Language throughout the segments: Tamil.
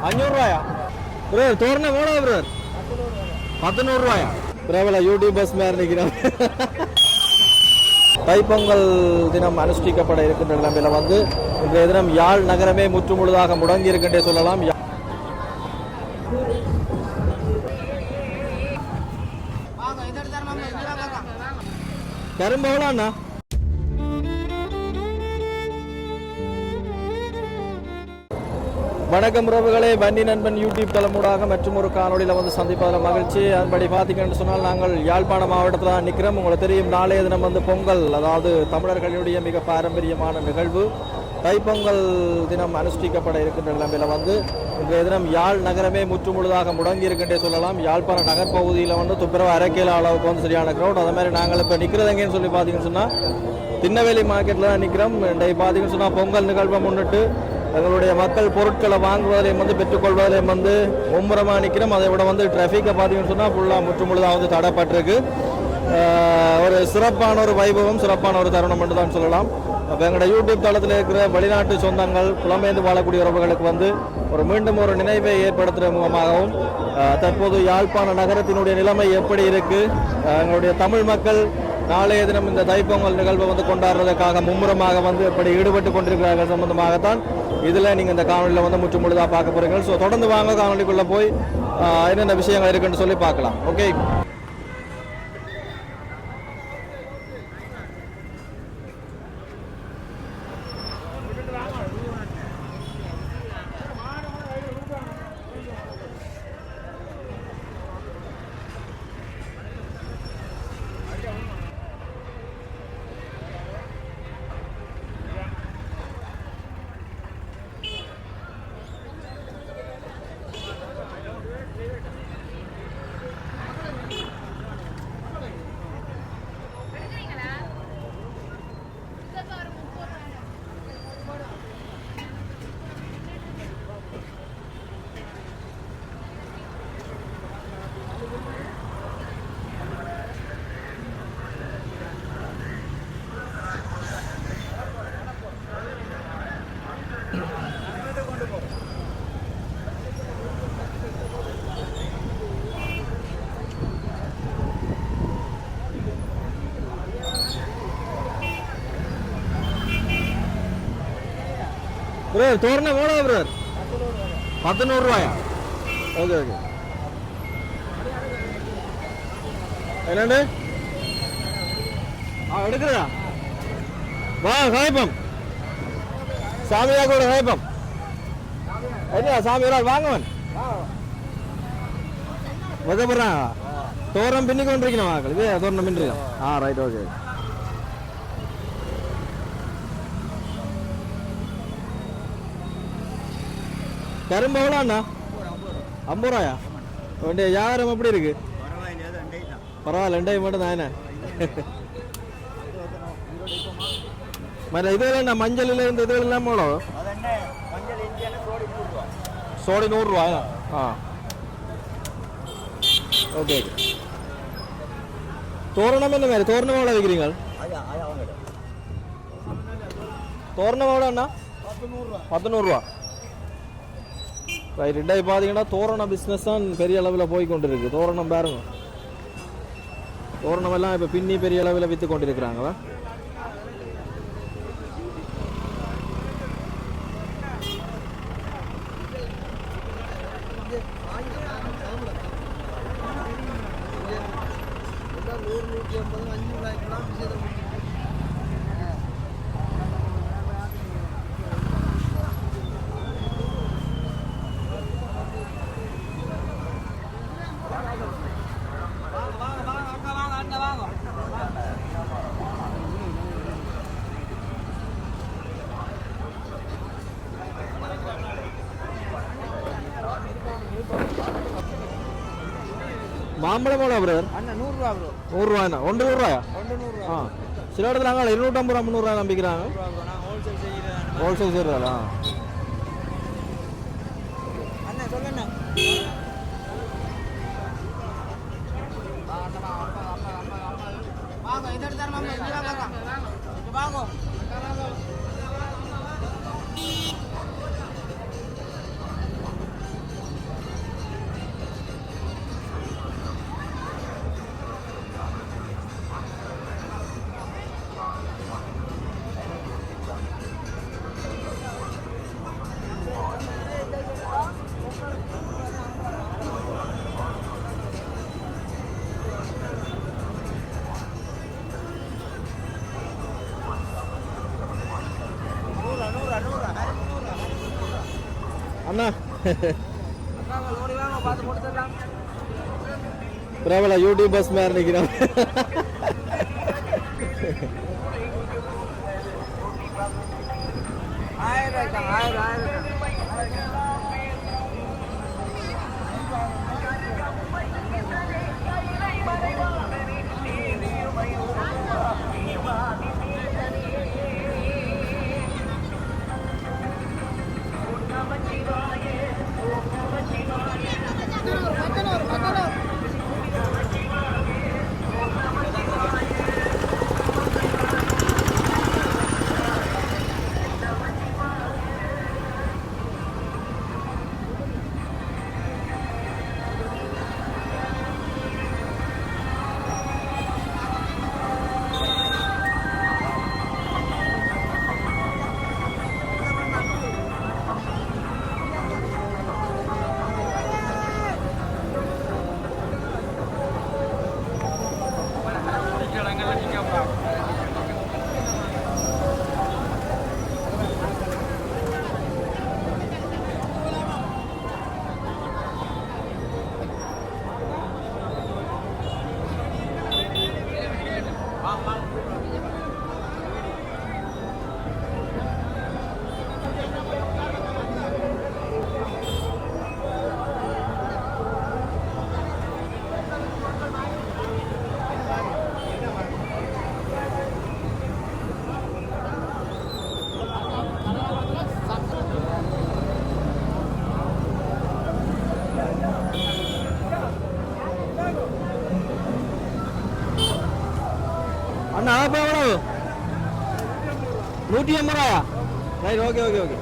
500 ரூபாயா பிரதர்? தோரணம் எவ்வளோ பிரதர்? 1100 ரூபாயா? பிரபல யூடியூபர்ஸ் மாதிரி நிற்கிறோம். தைப்பொங்கல் தினம் அனுஷ்டிக்கப்பட இருக்கின்ற நிலைமையில வந்து இன்றைய தினம் யாழ் நகரமே முற்றுமுழுதாக முடங்கி இருக்கின்றே சொல்லலாம். கரும்பு எவ்வளோ அண்ணா? வணக்கம் உறவுகளே, வன்னி நண்பன் யூடியூப் தலைமூடாக மற்றும் ஒரு காணொலியில் வந்து சந்திப்பதில் மகிழ்ச்சி. அதன்படி பார்த்தீங்கன்னு சொன்னால் நாங்கள் யாழ்ப்பாணம் மாவட்டத்தில் தான் நிற்கிறோம். உங்களுக்கு தெரியும், நாளைய தினம் வந்து பொங்கல், அதாவது தமிழர்களுடைய மிக பாரம்பரியமான நிகழ்வு தைப்பொங்கல் தினம் அனுஷ்டிக்கப்பட இருக்கின்ற நிலைமையில் வந்து இன்றைய தினம் யாழ் நகரமே முற்றுமுழுதாக முடங்கி இருக்கின்றே சொல்லலாம். யாழ்ப்பாண நகர்பகுதியில் வந்து துப்புரவு 1/2 கிலோ அளவுக்கு வந்து சரியான க்ரௌட். அது மாதிரி நாங்கள் இப்போ நிற்கிறது எங்கேன்னு சொல்லி பார்த்தீங்கன்னு சொன்னால் திண்ணவேலி மார்க்கெட்டில் தான் நிற்கிறோம். இன்றைக்கு பார்த்தீங்கன்னு சொன்னால் பொங்கல் நிகழ்வை முன்னிட்டு எங்களுடைய மக்கள் பொருட்களை வாங்குவதிலையும் வந்து பெற்றுக்கொள்வதிலையும் வந்து மும்முரமாக நிற்கிறோம். அதை விட வந்து டிராஃபிக்கை பார்த்தீங்கன்னு சொன்னால் ஃபுல்லாக முற்றுமுழுதாக வந்து தடைப்பட்டிருக்கு. ஒரு சிறப்பான ஒரு வைபவம், சிறப்பான ஒரு தருணம் என்று தான் சொல்லலாம். அப்போ எங்களோட யூடியூப் தளத்தில் இருக்கிற வெளிநாட்டு சொந்தங்கள், புலம்பெயர்ந்து வாழக்கூடிய உறவுகளுக்கு வந்து மீண்டும் ஒரு நினைவை ஏற்படுத்துகிற முகமாகவும் தற்போது யாழ்ப்பாண நகரத்தினுடைய நிலைமை எப்படி இருக்குது, எங்களுடைய தமிழ் மக்கள் நாளைய தினம் இந்த தைப்பொங்கல் நிகழ்வை வந்து கொண்டாடுறதுக்காக மும்முரமாக வந்து எப்படி ஈடுபட்டு கொண்டிருக்கிறார்கள் சம்பந்தமாகத்தான் இதில் நீங்கள் இந்த காணொலியில் வந்து முற்றுமுழுதாக பார்க்க போகிறீங்க. ஸோ தொடர்ந்து வாங்க, காணொலிக்குள்ளே போய் என்னென்ன விஷயங்கள் இருக்குன்னு சொல்லி பார்க்கலாம். ஓகே, பிரதர் தோரணம் எவ்வளோ பிரதர்? 1100 ரூபாயா? Okay okay. என்னண்டு எடுக்கிறதா? வா காய்ப்பம் சாமியா கூட காய்ப்பம் என்ன சாமி ஒரு வாங்கவன் வகப்படுறான். தோரணம் பின்னி கொண்டிருக்கணும் வாக்கள். இது தோரணம் பின்னிருக்கோம். Right, okay. கரும்பு எவ்வளோ அண்ணா? 50 ரூபாயா? வேண்டிய வியாபாரம் எப்படி இருக்கு? பரவாயில்ல, 2 மட்டும் தான். என்ன மற்ற இதுல என்ன மஞ்சள் இந்த இதுல எல்லாம் எவ்வளோ? சோடி 100 ரூபாயா? ஓகே. தோரணம் என்ன மாதிரி? தோரணம் எவ்வளோ விற்கிறீங்க? தோரணம் எவ்வளோ அண்ணா? 1100 ரூபா. ரைட். ரெண்டாவது பார்த்தீங்கன்னா தோரண பிஸ்னஸ் தான் பெரிய அளவில் போய் கொண்டு இருக்கு. தோரணம் பாருங்க, தோரணம் எல்லாம் இப்போ பின்னி பெரிய அளவில் விற்று கொண்டிருக்கிறாங்களா? மாம்பழம் எவ்வளோ பிரதர்? 100 ரூபா ப்ரோ. 100 ரூபாய்ண்ணா? 100 ரூபாயா? சில இடத்துல நாங்கள் 250 ரூபா 300 ரூபா நம்பிக்கிறாங்க. ஹோல்சேல் செய்கிறாங்களா? அண்ணா பிரபல யூடியூபர்ஸ் மாதிரி நிற்கிறோம். அண்ணா அப்போ எவ்வளவு 150 ரூபாயா? Right, okay okay okay.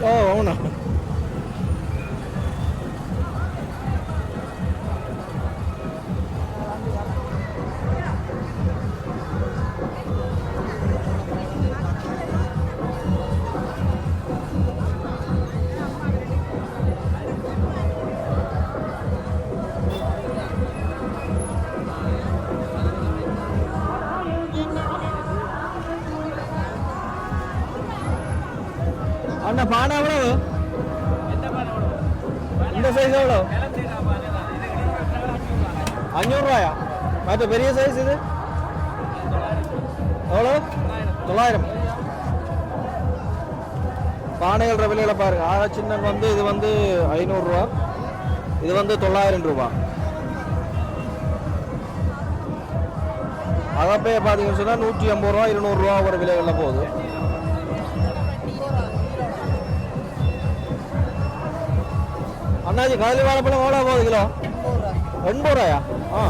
ఓ అవునా? அண்ணா பானை எவ்வளவு? இந்த சைஸ் எவ்வளோ? 500 ரூபாயா? மற்ற பெரிய சைஸ் இது எவ்வளோ? 900. பானைகள் விலையில பாருங்க. ஆக சின்ன வந்து இது வந்து 500 ரூபா, இது வந்து 900 ரூபா. அகப்பையை பார்த்தீங்கன்னு சொன்னால் 150 ரூபா 200 ரூபா ஒரு விலைகளில் போகுது. அண்ணாச்சி கடலி வாழைப்பழம் எவ்வளோ போகுது கிலோ? 80 ரூபாயா? ஆ,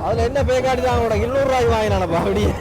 அதில் என்ன பேக்காட்டி தான் கூட 200 ரூபாய்க்கு வாங்கினானப்பா அப்படியே.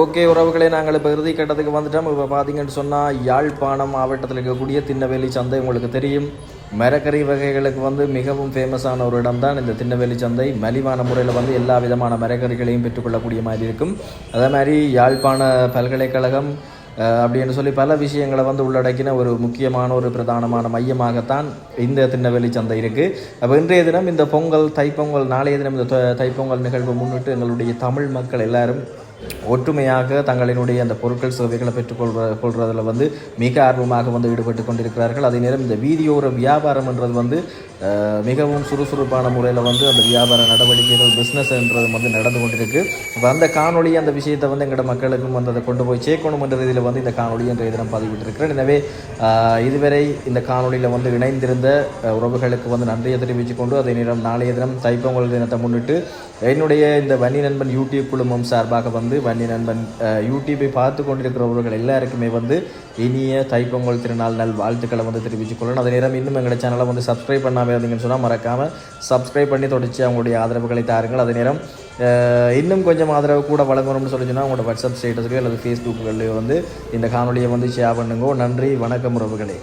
ஓகே உறவுகளை, நாங்கள் இப்போ இறுதி கட்டத்துக்கு வந்துட்டோம். இப்போ பார்த்தீங்கன்னு சொன்னால் யாழ்ப்பாணம் மாவட்டத்தில் இருக்கக்கூடிய திண்ணவேலி சந்தை உங்களுக்கு தெரியும். மரக்கறி வகைகளுக்கு வந்து மிகவும் ஃபேமஸான ஒரு இடம் தான் இந்த திண்ணவேலி சந்தை. மலிவான முறையில் வந்து எல்லா விதமான மரக்கறிகளையும் பெற்றுக்கொள்ளக்கூடிய மாதிரி இருக்கும். அதே மாதிரி யாழ்ப்பாண பல்கலைக்கழகம் அப்படின்னு சொல்லி பல விஷயங்களை வந்து உள்ளடக்கின ஒரு முக்கியமான ஒரு பிரதானமான மையமாகத்தான் இந்த திண்ணவேலி சந்தை இருக்குது. அப்போ இன்றைய தினம் இந்த பொங்கல் தைப்பொங்கல், நாளைய தினம் இந்த தைப்பொங்கல் நிகழ்வை முன்னிட்டு எங்களுடைய தமிழ் மக்கள் எல்லாரும் ஒற்றுமையாக தங்களினுடைய அந்த பொருட்கள் சேவைகளை பெற்றுக்கொள்றதில் வந்து மிக ஆர்வமாக வந்து ஈடுபட்டு கொண்டிருக்கிறார்கள். அதே நேரம் இந்த வீதியோர வியாபாரம் என்றது வந்து மிகவும் சுறுசுறுப்பான முறையில் வந்து அந்த வியாபார நடவடிக்கைகள் பிஸ்னஸ்ன்றது வந்து நடந்து கொண்டிருக்கு. இப்போ அந்த காணொலி அந்த விஷயத்தை வந்து எங்களோட மக்களுக்கும் வந்து அதை கொண்டு போய் சேர்க்கணும் என்ற ரீதியில் வந்து இந்த காணொலி என்ற இதில் பதிவிட்டிருக்கிறேன். எனவே இதுவரை இந்த காணொலியில் வந்து இணைந்திருந்த உறவுகளுக்கு வந்து நன்றியை தெரிவித்து கொண்டு, அதே நேரம் நாளைய தினம் தைப்பொங்கல் தினத்தை முன்னிட்டு என்னுடைய இந்த வன்னி நண்பன் யூடியூப் குழுமம் சார்பாக வந்து வன்னி நண்பன் யூடியூப்பை பார்த்து கொண்டிருக்கிறவர்கள் எல்லாருக்குமே வந்து இனிய தைப்பொங்கல் திருநாள் நல் வாழ்த்துக்களை வந்து தெரிவித்துக் கொள்ளணும். அதே நேரம் இன்னும் எங்களோட சேனலை வந்து சப்ஸ்கிரைப் பண்ணாமல் இருந்தீங்கன்னு சொன்னால் மறக்காமல் சப்ஸ்கிரைப் பண்ணி தொடர்ச்சி அவங்களுடைய ஆதரவுகளை தாருங்கள். அதே நேரம் இன்னும் கொஞ்சம் ஆதரவு கூட வழங்கணும்னு சொல்லிச்சுன்னா உங்களோட வாட்ஸ்அப் ஸ்டேட்டஸ்லையோ அல்லது ஃபேஸ்புக்குகள்லையோ வந்து இந்த காணொலியை வந்து ஷேர் பண்ணுங்க. நன்றி, வணக்கம் உறவுகளே.